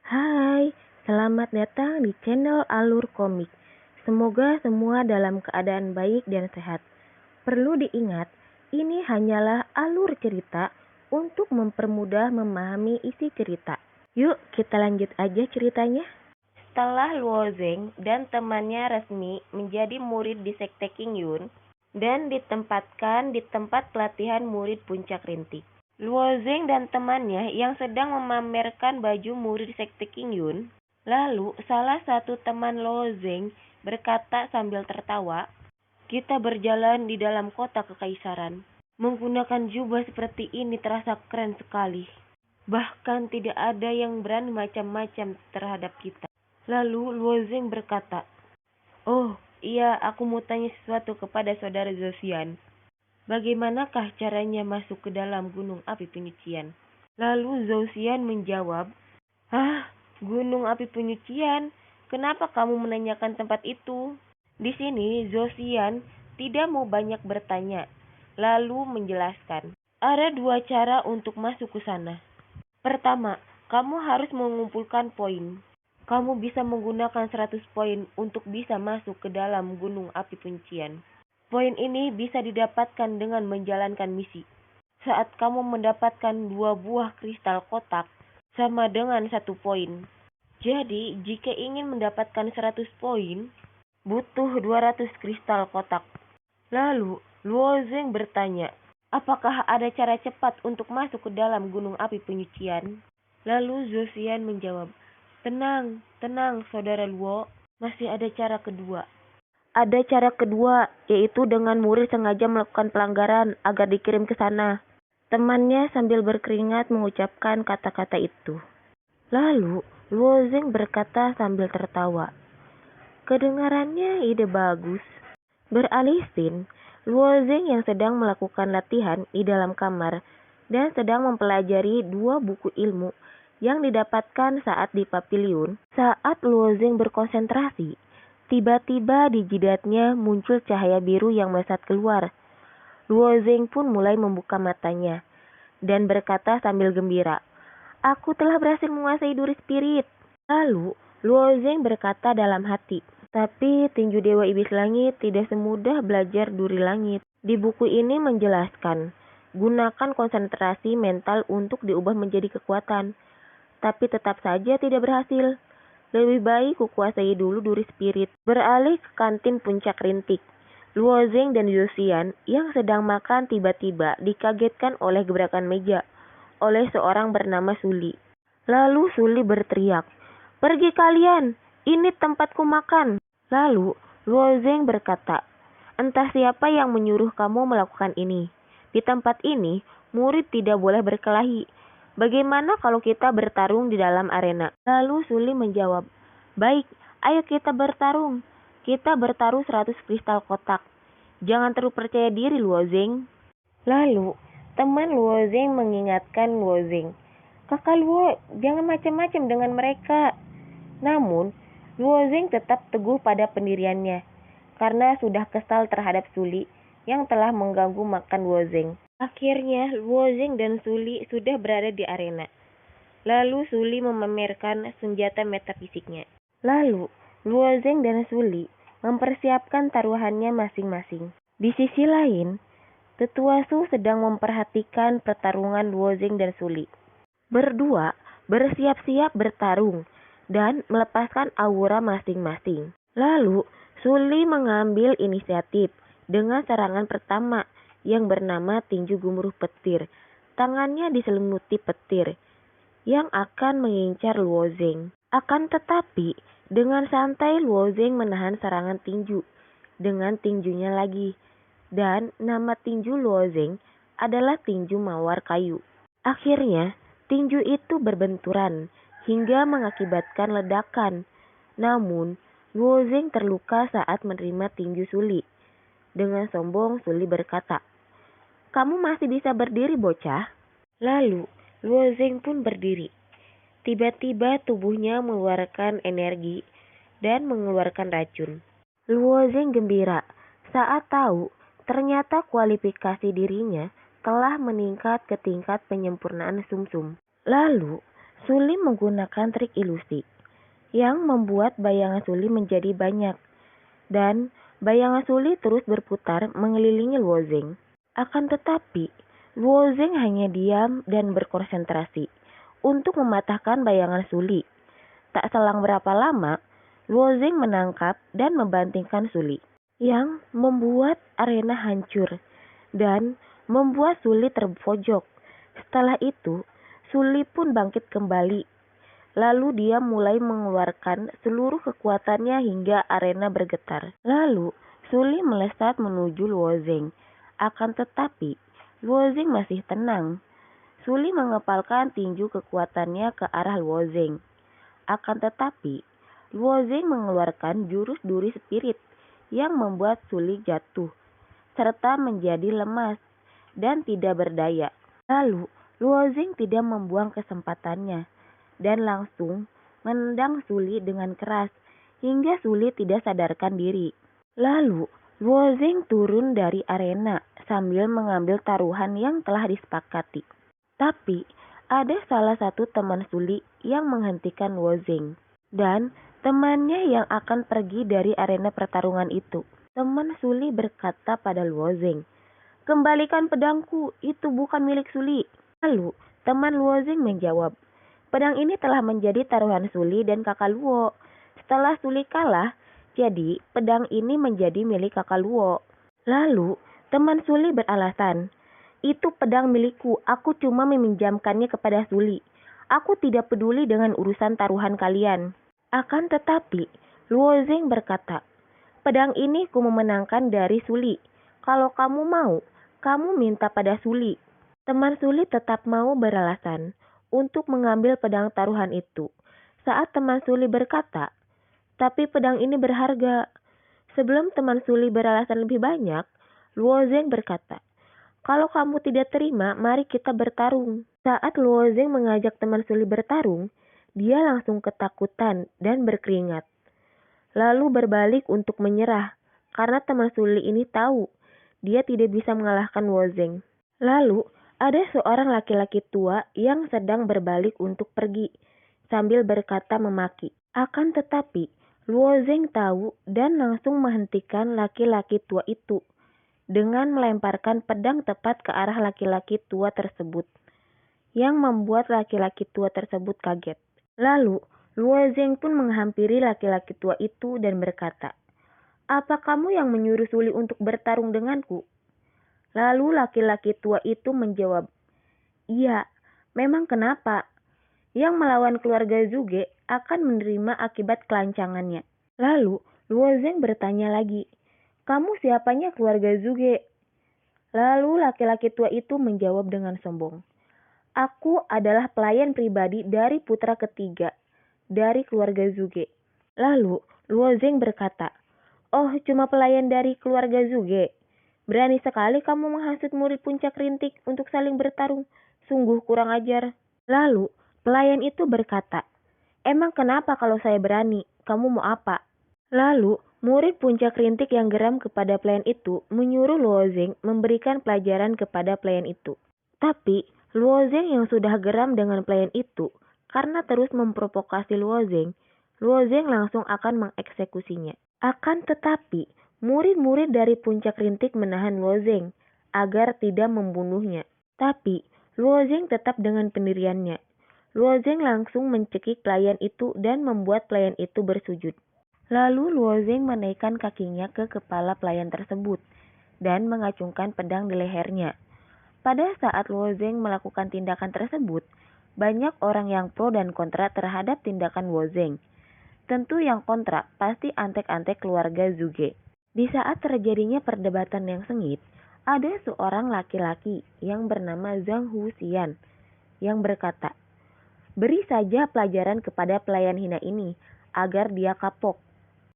Hai, selamat datang di channel Alur Komik. Semoga semua dalam keadaan baik dan sehat. Perlu diingat, ini hanyalah alur cerita untuk mempermudah memahami isi cerita. Yuk, kita lanjut aja ceritanya. Setelah Luo Zeng dan temannya resmi menjadi murid di Sekte Qingyun dan ditempatkan di tempat pelatihan murid Puncak Rintik, Luo Zeng dan temannya yang sedang memamerkan baju murid Sekte Qingyun. Lalu salah satu teman Luo Zeng berkata sambil tertawa, "Kita berjalan di dalam kota kekaisaran. Menggunakan jubah seperti ini terasa keren sekali. Bahkan tidak ada yang berani macam-macam terhadap kita." Lalu Luo Zeng berkata, "Oh iya, aku mau tanya sesuatu kepada saudara Zosian. Bagaimanakah caranya masuk ke dalam gunung api penyucian?" Lalu Zosian menjawab, "Hah, gunung api penyucian? Kenapa kamu menanyakan tempat itu?" Di sini Zosian tidak mau banyak bertanya, lalu menjelaskan, "Ada dua cara untuk masuk ke sana. Pertama, kamu harus mengumpulkan poin. Kamu bisa menggunakan 100 poin untuk bisa masuk ke dalam gunung api penyucian. Poin ini bisa didapatkan dengan menjalankan misi. Saat kamu mendapatkan 2 buah kristal kotak, sama dengan 1 poin. Jadi, jika ingin mendapatkan 100 poin, butuh 200 kristal kotak." Lalu, Luo Zeng bertanya, "Apakah ada cara cepat untuk masuk ke dalam gunung api penyucian?" Lalu Zosian menjawab, "Tenang, tenang saudara Luo, masih ada cara kedua." "Ada cara kedua, yaitu dengan murid sengaja melakukan pelanggaran agar dikirim ke sana." Temannya sambil berkeringat mengucapkan kata-kata itu. Lalu, Luo Zeng berkata sambil tertawa, "Kedengarannya ide bagus." Beralih scene, Luo Zeng yang sedang melakukan latihan di dalam kamar dan sedang mempelajari 2 buku ilmu yang didapatkan saat di pavilion. Saat Luo Zeng berkonsentrasi, tiba-tiba di jidatnya muncul cahaya biru yang melesat keluar. Luo Zeng pun mulai membuka matanya dan berkata sambil gembira, "Aku telah berhasil menguasai duri spirit." Lalu, Luo Zeng berkata dalam hati, "Tapi tinju Dewa Iblis Langit tidak semudah belajar duri langit." Di buku ini menjelaskan, gunakan konsentrasi mental untuk diubah menjadi kekuatan. Tapi tetap saja tidak berhasil. Lebih baik kukuasai dulu duri spirit. Beralih ke kantin Puncak Rintik, Luo Zeng dan Zosian yang sedang makan tiba-tiba dikagetkan oleh gebrakan meja oleh seorang bernama Suli. Lalu Suli berteriak, "Pergi kalian, ini tempatku makan." Lalu Luo Zeng berkata, "Entah siapa yang menyuruh kamu melakukan ini. Di tempat ini, murid tidak boleh berkelahi. Bagaimana kalau kita bertarung di dalam arena?" Lalu Suli menjawab, "Baik, ayo kita bertarung. Kita bertaruh 100 kristal kotak. Jangan terlalu percaya diri, Luo Zeng." Lalu, teman Luo Zeng mengingatkan Luo Zeng, "Kakak Luo, jangan macam-macam dengan mereka." Namun, Luo Zeng tetap teguh pada pendiriannya, karena sudah kesal terhadap Suli yang telah mengganggu makan Luo Zeng. Akhirnya, Luo Zeng dan Suli sudah berada di arena. Lalu Suli memamerkan senjata metafisiknya. Lalu, Luo Zeng dan Suli mempersiapkan taruhannya masing-masing. Di sisi lain, Tetua Su sedang memperhatikan pertarungan Luo Zeng dan Suli. Berdua bersiap-siap bertarung dan melepaskan aura masing-masing. Lalu, Suli mengambil inisiatif dengan serangan pertama yang bernama tinju gemuruh petir. Tangannya diselimuti petir yang akan mengincar Luo Zeng. Akan tetapi, dengan santai Luo Zeng menahan serangan tinju dengan tinjunya lagi. Dan nama tinju Luo Zeng adalah tinju mawar kayu. Akhirnya, tinju itu berbenturan hingga mengakibatkan ledakan. Namun, Luo Zeng terluka saat menerima tinju Suli. Dengan sombong, Suli berkata, "Kamu masih bisa berdiri, bocah?" Lalu, Luo Zeng pun berdiri. Tiba-tiba tubuhnya mengeluarkan energi dan mengeluarkan racun. Luo Zeng gembira saat tahu ternyata kualifikasi dirinya setelah meningkat ke tingkat penyempurnaan sumsum. Lalu, Suli menggunakan trik ilusi yang membuat bayangan Suli menjadi banyak, dan bayangan Suli terus berputar mengelilingi Luozeng. Akan tetapi, Luozeng hanya diam dan berkonsentrasi untuk mematahkan bayangan Suli. Tak selang berapa lama, Luozeng menangkap dan membantingkan Suli, yang membuat arena hancur dan membuat Suli terpojok. Setelah itu, Suli pun bangkit kembali. Lalu dia mulai mengeluarkan seluruh kekuatannya hingga arena bergetar. Lalu, Suli melesat menuju Luozeng. Akan tetapi, Luozeng masih tenang. Suli mengepalkan tinju kekuatannya ke arah Luozeng. Akan tetapi, Luozeng mengeluarkan jurus duri spirit yang membuat Suli jatuh, serta menjadi lemas dan tidak berdaya. Lalu, Luozeng tidak membuang kesempatannya dan langsung menendang Suli dengan keras hingga Suli tidak sadarkan diri. Lalu, Luozeng turun dari arena sambil mengambil taruhan yang telah disepakati. Tapi, ada salah satu teman Suli yang menghentikan Luozeng dan temannya yang akan pergi dari arena pertarungan itu. Teman Suli berkata pada Luozeng, "Kembalikan pedangku, itu bukan milik Suli." Lalu, teman Luozeng menjawab, "Pedang ini telah menjadi taruhan Suli dan kakak Luo. Setelah Suli kalah, jadi pedang ini menjadi milik kakak Luo." Lalu, teman Suli beralasan, "Itu pedang milikku, aku cuma meminjamkannya kepada Suli. Aku tidak peduli dengan urusan taruhan kalian." Akan tetapi, Luozeng berkata, "Pedang ini ku memenangkan dari Suli. Kalau kamu mau, kamu minta pada Suli." Teman Suli tetap mau beralasan untuk mengambil pedang taruhan itu. Saat teman Suli berkata, "Tapi pedang ini berharga." Sebelum teman Suli beralasan lebih banyak, Luozeng berkata, "Kalau kamu tidak terima, mari kita bertarung." Saat Luozeng mengajak teman Suli bertarung, dia langsung ketakutan dan berkeringat. Lalu berbalik untuk menyerah, karena teman Suli ini tahu dia tidak bisa mengalahkan Luozeng. Lalu, ada seorang laki-laki tua yang sedang berbalik untuk pergi, sambil berkata memaki. Akan tetapi, Luozeng tahu dan langsung menghentikan laki-laki tua itu dengan melemparkan pedang tepat ke arah laki-laki tua tersebut, yang membuat laki-laki tua tersebut kaget. Lalu, Luozeng pun menghampiri laki-laki tua itu dan berkata, "Apa kamu yang menyuruh Suli untuk bertarung denganku?" Lalu laki-laki tua itu menjawab, "Iya, memang kenapa? Yang melawan keluarga Zuge akan menerima akibat kelancangannya." Lalu, Luozeng bertanya lagi, "Kamu siapanya keluarga Zuge?" Lalu laki-laki tua itu menjawab dengan sombong, "Aku adalah pelayan pribadi dari putra ketiga dari keluarga Zuge." Lalu Luozeng berkata, "Oh, cuma pelayan dari keluarga Zuge? Berani sekali kamu menghasut murid puncak rintik untuk saling bertarung. Sungguh kurang ajar." Lalu pelayan itu berkata, "Emang kenapa kalau saya berani? Kamu mau apa?" Lalu murid puncak rintik yang geram kepada pelayan itu menyuruh Luozeng memberikan pelajaran kepada pelayan itu. Tapi Luozeng yang sudah geram dengan pelayan itu karena terus memprovokasi Luozeng langsung akan mengeksekusinya. Akan tetapi, murid-murid dari puncak rintik menahan Luozeng agar tidak membunuhnya. Tapi, Luozeng tetap dengan pendiriannya. Luozeng langsung mencekik pelayan itu dan membuat pelayan itu bersujud. Lalu Luozeng menaikkan kakinya ke kepala pelayan tersebut dan mengacungkan pedang di lehernya. Pada saat Luozeng melakukan tindakan tersebut, banyak orang yang pro dan kontra terhadap tindakan Luozeng. Tentu yang kontra pasti antek-antek keluarga Zuge. Di saat terjadinya perdebatan yang sengit, ada seorang laki-laki yang bernama Zhang Huxian yang berkata, "Beri saja pelajaran kepada pelayan hina ini agar dia kapok."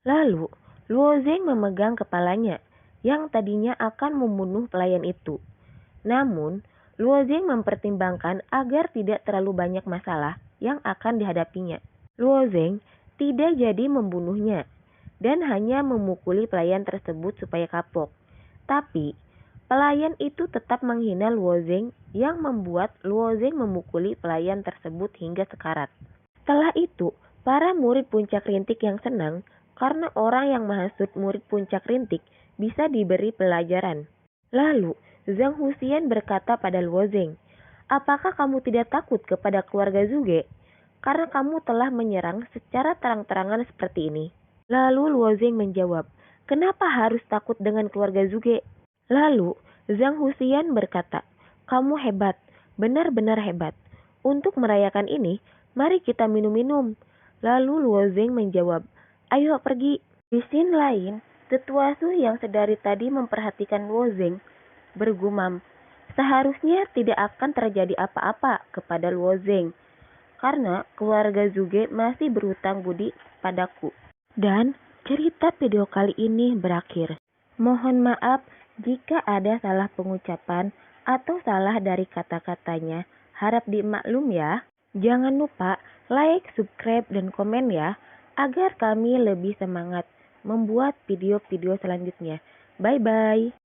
Lalu, Luozeng memegang kepalanya yang tadinya akan membunuh pelayan itu. Namun, Luozeng mempertimbangkan agar tidak terlalu banyak masalah yang akan dihadapinya. Luozeng tidak jadi membunuhnya dan hanya memukuli pelayan tersebut supaya kapok. Tapi, pelayan itu tetap menghina Luo Zeng yang membuat Luo Zeng memukuli pelayan tersebut hingga sekarat. Setelah itu, para murid puncak rintik yang senang karena orang yang menghasut murid puncak rintik bisa diberi pelajaran. Lalu, Zhang Huxian berkata pada Luo Zeng, "Apakah kamu tidak takut kepada keluarga Zhuge? Karena kamu telah menyerang secara terang-terangan seperti ini." Lalu Luo Zeng menjawab, "Kenapa harus takut dengan keluarga Zhuge?" Lalu, Zhang Huxian berkata, "Kamu hebat, benar-benar hebat. Untuk merayakan ini, mari kita minum-minum." Lalu Luo Zeng menjawab, "Ayo pergi." Di sisi lain, Tetua Su yang sedari tadi memperhatikan Luo Zeng bergumam, "Seharusnya tidak akan terjadi apa-apa kepada Luo Zeng, karena keluarga Zhuge masih berhutang budi padaku." Dan cerita video kali ini berakhir. Mohon maaf jika ada salah pengucapan atau salah dari kata-katanya. Harap dimaklum ya. Jangan lupa like, subscribe, dan komen ya, agar kami lebih semangat membuat video-video selanjutnya. Bye-bye.